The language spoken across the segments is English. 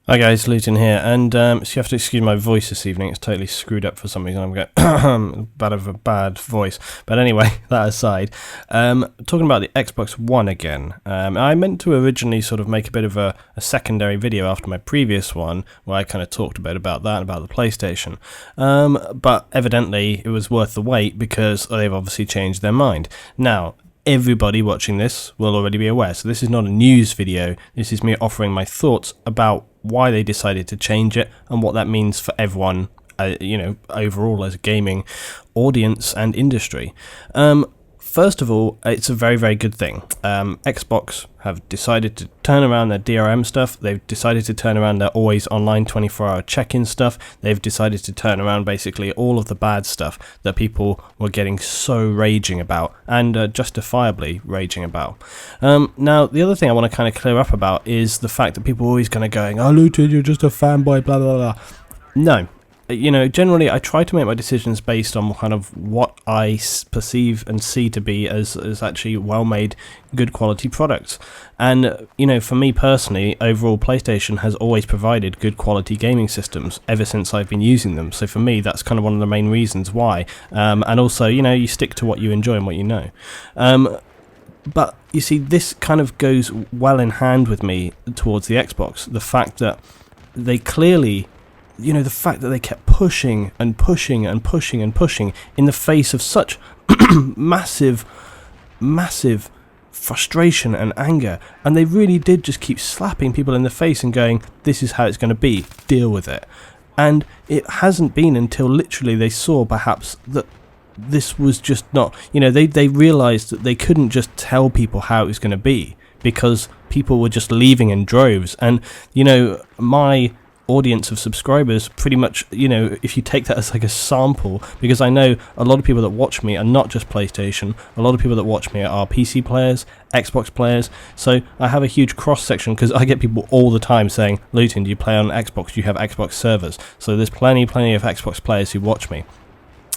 Hi guys, Luetin here, and so you have to excuse my voice this evening. It's totally screwed up for some reason. I'm going bad of a bad voice. But anyway, that aside, talking about the Xbox One again. I meant to originally sort of make a bit of a secondary video after my previous one, where I kind of talked a bit about that and about the PlayStation. But evidently, it was worth the wait because they've obviously changed their mind. Now, everybody watching this will already be aware, so this is not a news video. This is me offering my thoughts about why they decided to change it and what that means for everyone, overall as a gaming audience and industry. First of all, it's a very, very good thing. Xbox have decided to turn around their DRM stuff. They've decided to turn around their always online 24-hour check-in stuff. They've decided to turn around basically all of the bad stuff that people were getting so raging about, and justifiably raging about. Now, the other thing I want to kind of clear up about is the fact that people are always kind of going, "Oh, Luetin, you're just a fanboy, blah, blah, blah." No. Generally I try to make my decisions based on kind of what I perceive and see to be as actually well-made, good quality products. And, for me personally, overall PlayStation has always provided good quality gaming systems ever since I've been using them. So for me, that's kind of one of the main reasons why. And also, you stick to what you enjoy and what you know. But you see, this kind of goes well in hand with me towards the Xbox. The fact that they clearly... the fact that they kept pushing and pushing and pushing and pushing in the face of such massive frustration and anger, and they really did just keep slapping people in the face and going, "This is how it's going to be, deal with it." And it hasn't been until literally they saw perhaps that this was just not, they realised that they couldn't just tell people how it was going to be, because people were just leaving in droves. And my audience of subscribers pretty much, if you take that as like a sample, because I know a lot of people that watch me are not just PlayStation, a lot of people that watch me are PC players, Xbox players, so I have a huge cross section, because I get people all the time saying, "Luetin, do you play on Xbox? Do you have Xbox servers?" So there's plenty of Xbox players who watch me.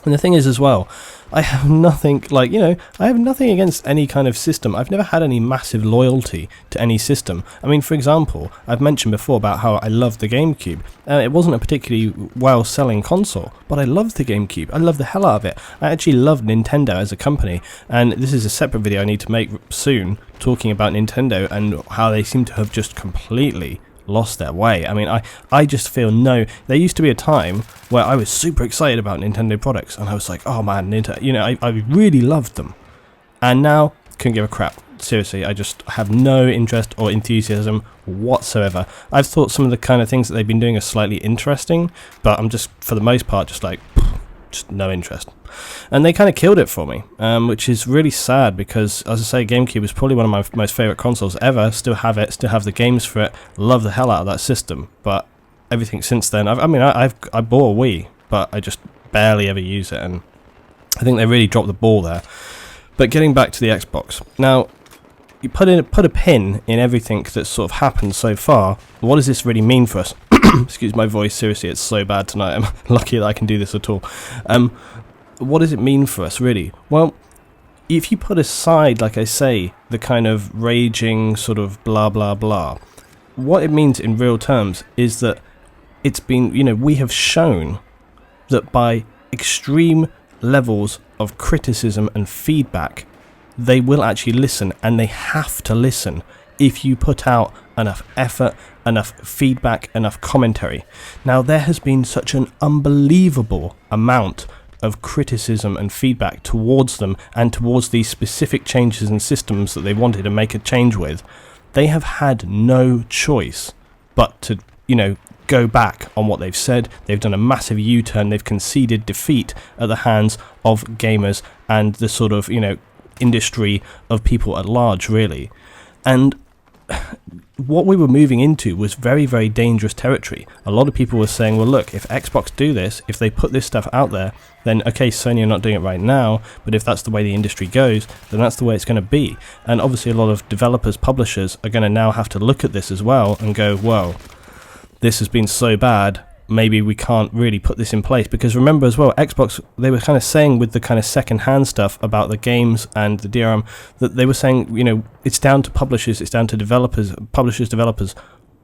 And the thing is as well, I have nothing, I have nothing against any kind of system. I've never had any massive loyalty to any system. I mean, for example, I've mentioned before about how I love the GameCube. It wasn't a particularly well-selling console, but I loved the GameCube. I loved the hell out of it. I actually loved Nintendo as a company, and this is a separate video I need to make soon, talking about Nintendo and how they seem to have just completely lost their way. I mean, I just feel there used to be a time where I was super excited about Nintendo products, and I was like, "Oh man, Nintendo," I really loved them. And now, couldn't give a crap. Seriously, I just have no interest or enthusiasm whatsoever. I've thought some of the kind of things that they've been doing are slightly interesting, but I'm just, for the most part, just no interest. And they kind of killed it for me, which is really sad, because, as I say, GameCube is probably one of my most favourite consoles ever. Still have it, still have the games for it, love the hell out of that system. But everything since then, I bought a Wii, but I just barely ever use it, and I think they really dropped the ball there. But getting back to the Xbox, now, you put a pin in everything that's sort of happened so far. What does this really mean for us? Excuse my voice, seriously, it's so bad tonight. I'm lucky that I can do this at all. What does it mean for us, really? Well, if you put aside, like I say, the kind of raging sort of blah blah blah, what it means in real terms is that it's been, we have shown that by extreme levels of criticism and feedback, they will actually listen, and they have to listen if you put out enough effort, enough feedback, enough commentary. Now, there has been such an unbelievable amount of criticism and feedback towards them, and towards these specific changes in systems that they wanted to make a change with. They have had no choice but to, go back on what they've said. They've done a massive U-turn. They've conceded defeat at the hands of gamers and the sort of, industry of people at large, really. And what we were moving into was very, very dangerous territory. A lot of people were saying, well, look, if Xbox do this, if they put this stuff out there, then okay, Sony are not doing it right now, but if that's the way the industry goes, then that's the way it's going to be. And obviously a lot of developers, publishers are going to now have to look at this as well and go, well, this has been so bad, maybe we can't really put this in place. Because remember as well, Xbox, they were kind of saying with the kind of second-hand stuff about the games and the DRM, that they were saying, it's down to publishers, it's down to developers, publishers, developers,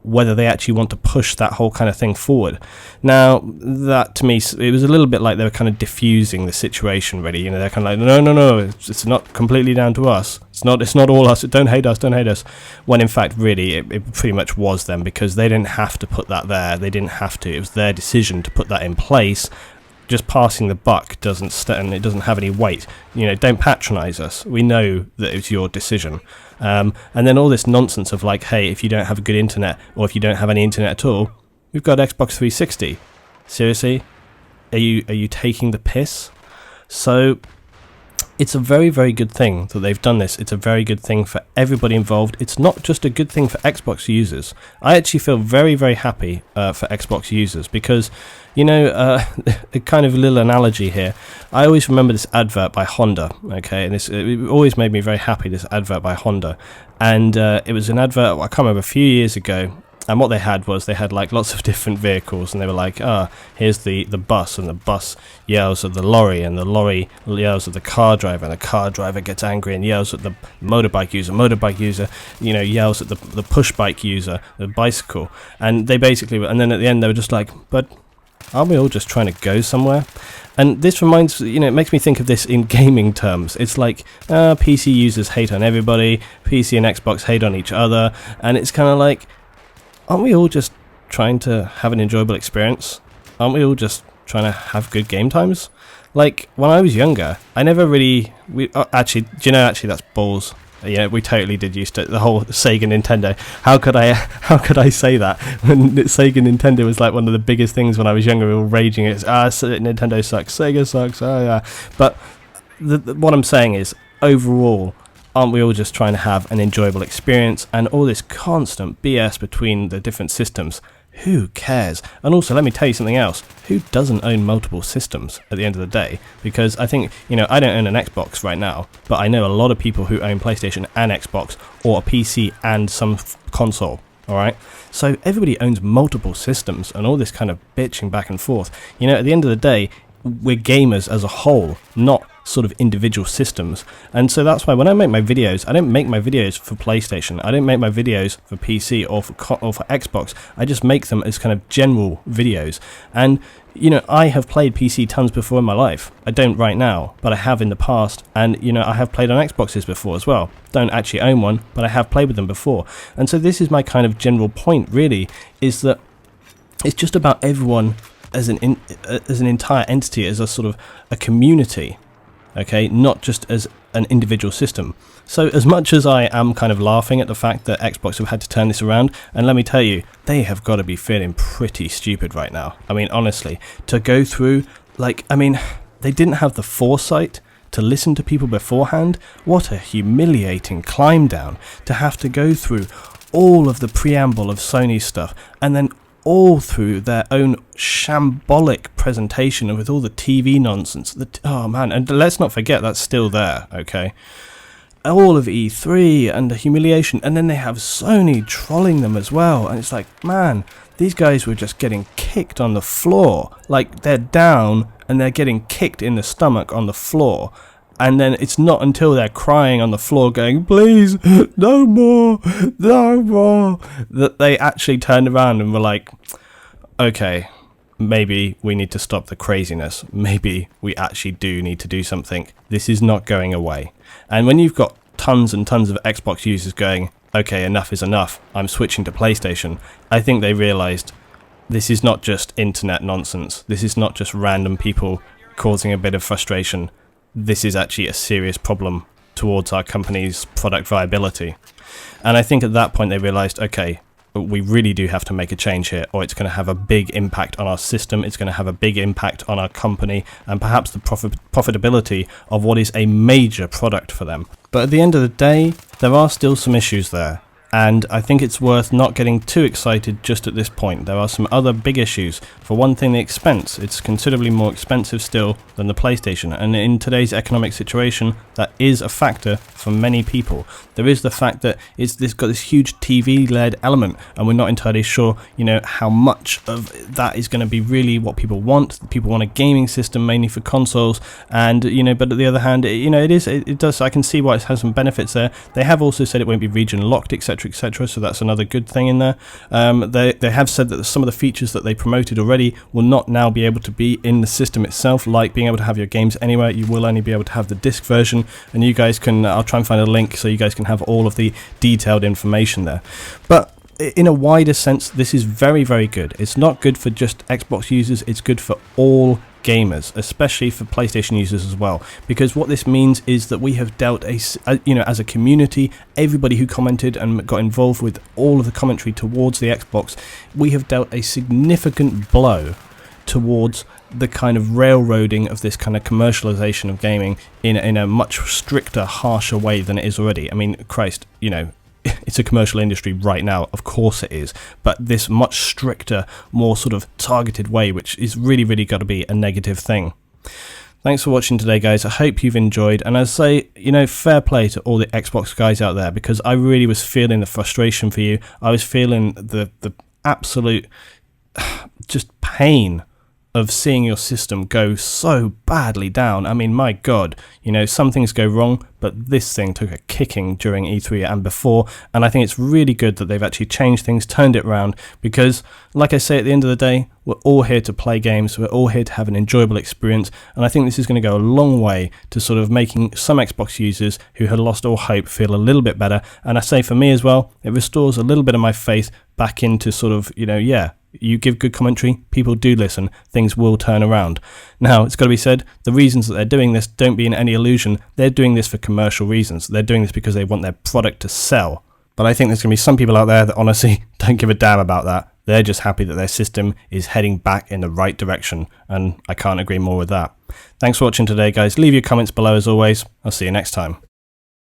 whether they actually want to push that whole kind of thing forward. Now, that to me, it was a little bit like they were kind of diffusing the situation, really. You know, they're kind of like, no, it's not completely down to us. It's not all us. Don't hate us. When in fact, really, it pretty much was them, because they didn't have to put that there. They didn't have to. It was their decision to put that in place. Just passing the buck doesn't stand, it doesn't have any weight. You know, don't patronize us. We know that it's your decision. And then all this nonsense of like, hey, if you don't have a good internet, or if you don't have any internet at all, we've got Xbox 360. Seriously? Are you taking the piss? So it's a very, very good thing that they've done this. It's a very good thing for everybody involved. It's not just a good thing for Xbox users. I actually feel very, very happy for Xbox users, because, you know, a kind of little analogy here. I always remember this advert by Honda, okay? And it always made me very happy, this advert by Honda. And it was an advert, I can't remember, a few years ago. And what they had was, they had like lots of different vehicles, and they were like, here's the bus, and the bus yells at the lorry, and the lorry yells at the car driver, and the car driver gets angry and yells at the motorbike user, you know, yells at the push bike user, the bicycle. And they basically, and then at the end they were just like, but aren't we all just trying to go somewhere? And this reminds, you know, it makes me think of this in gaming terms. It's like, PC users hate on everybody, PC and Xbox hate on each other, and it's kind of like, aren't we all just trying to have an enjoyable experience? Aren't we all just trying to have good game times? Like, when I was younger, I never really... actually, do you know, actually, that's balls. Yeah, we totally did used to... The whole Sega Nintendo. How could I say that? When Sega Nintendo was like one of the biggest things when I was younger, we were raging. It's, Nintendo sucks, Sega sucks, yeah. But what I'm saying is, overall, aren't we all just trying to have an enjoyable experience? And all this constant BS between the different systems, who cares? And also, let me tell you something else. Who doesn't own multiple systems at the end of the day? Because I think, you know, I don't own an Xbox right now, but I know a lot of people who own PlayStation and Xbox, or a PC and some console. Alright, so everybody owns multiple systems, and all this kind of bitching back and forth. You know, at the end of the day, we're gamers as a whole, not sort of individual systems. And so that's why when I make my videos, I don't make my videos for PlayStation, I don't make my videos for PC or for Xbox. I just make them as kind of general videos. And you know, I have played PC tons before in my life. I don't right now, but I have in the past. And you know, I have played on Xboxes before as well. Don't actually own one, but I have played with them before. And so this is my kind of general point, really, is that it's just about everyone as an entire entity, as a sort of a community, okay, not just as an individual system. So as much as I am kind of laughing at the fact that Xbox have had to turn this around, and let me tell you, they have got to be feeling pretty stupid right now. I mean, honestly, to go through, like, I mean, they didn't have the foresight to listen to people beforehand. What a humiliating climb down to have to go through all of the preamble of Sony's stuff, and then all through their own shambolic presentation with all the TV nonsense. Oh man, and let's not forget that's still there, okay? All of E3 and the humiliation, and then they have Sony trolling them as well, and it's like, man, these guys were just getting kicked on the floor. Like, they're down and they're getting kicked in the stomach on the floor. And then it's not until they're crying on the floor going, please, no more, that they actually turned around and were like, okay, maybe we need to stop the craziness. Maybe we actually do need to do something. This is not going away. And when you've got tons and tons of Xbox users going, okay, enough is enough, I'm switching to PlayStation, I think they realised this is not just internet nonsense. This is not just random people causing a bit of frustration. This is actually a serious problem towards our company's product viability. And I think at that point they realized, okay, we really do have to make a change here, or it's going to have a big impact on our system, it's going to have a big impact on our company, and perhaps the profitability of what is a major product for them. But at the end of the day, there are still some issues there. And I think it's worth not getting too excited just at this point. There are some other big issues. For one thing, the expense. It's considerably more expensive still than the PlayStation. And in today's economic situation, that is a factor for many people. There is the fact that it's got this huge TV-led element, and we're not entirely sure, you know, how much of that is going to be really what people want. People want a gaming system mainly for consoles, and you know, but at the other hand, you know, it does. I can see why it has some benefits there. They have also said it won't be region locked, etc. commentary, etc. So that's another good thing in there. They have said that some of the features that they promoted already will not now be able to be in the system itself, like being able to have your games anywhere. You will only be able to have the disc version, and you guys can, I'll try and find a link so you guys can have all of the detailed information there. But in a wider sense, this is very, very good. It's not good for just Xbox users, it's good for all gamers, especially for PlayStation users as well, because what this means is that we have dealt as a community, everybody who commented and got involved with all of the commentary towards the Xbox, we have dealt a significant blow towards the kind of railroading of this kind of commercialization of gaming in a much stricter, harsher way than it is already. I mean, Christ, it's a commercial industry right now, of course it is, but this much stricter, more sort of targeted way, which is really, really got to be a negative thing. Thanks for watching today, guys. I hope you've enjoyed, and I say, fair play to all the Xbox guys out there, because I really was feeling the frustration for you. I was feeling the absolute just pain of seeing your system go so badly down. I mean, my God, some things go wrong, but this thing took a kicking during E3 and before, and I think it's really good that they've actually changed things, turned it around, because, like I say, at the end of the day, we're all here to play games, we're all here to have an enjoyable experience, and I think this is going to go a long way to sort of making some Xbox users who had lost all hope feel a little bit better, and I say for me as well, it restores a little bit of my faith back into sort of, you give good commentary, people do listen, things will turn around. Now, it's got to be said, the reasons that they're doing this, don't be in any illusion, they're doing this for commercial reasons. They're doing this because they want their product to sell. But I think there's going to be some people out there that honestly don't give a damn about that. They're just happy that their system is heading back in the right direction, and I can't agree more with that. Thanks for watching today, guys. Leave your comments below as always. I'll see you next time.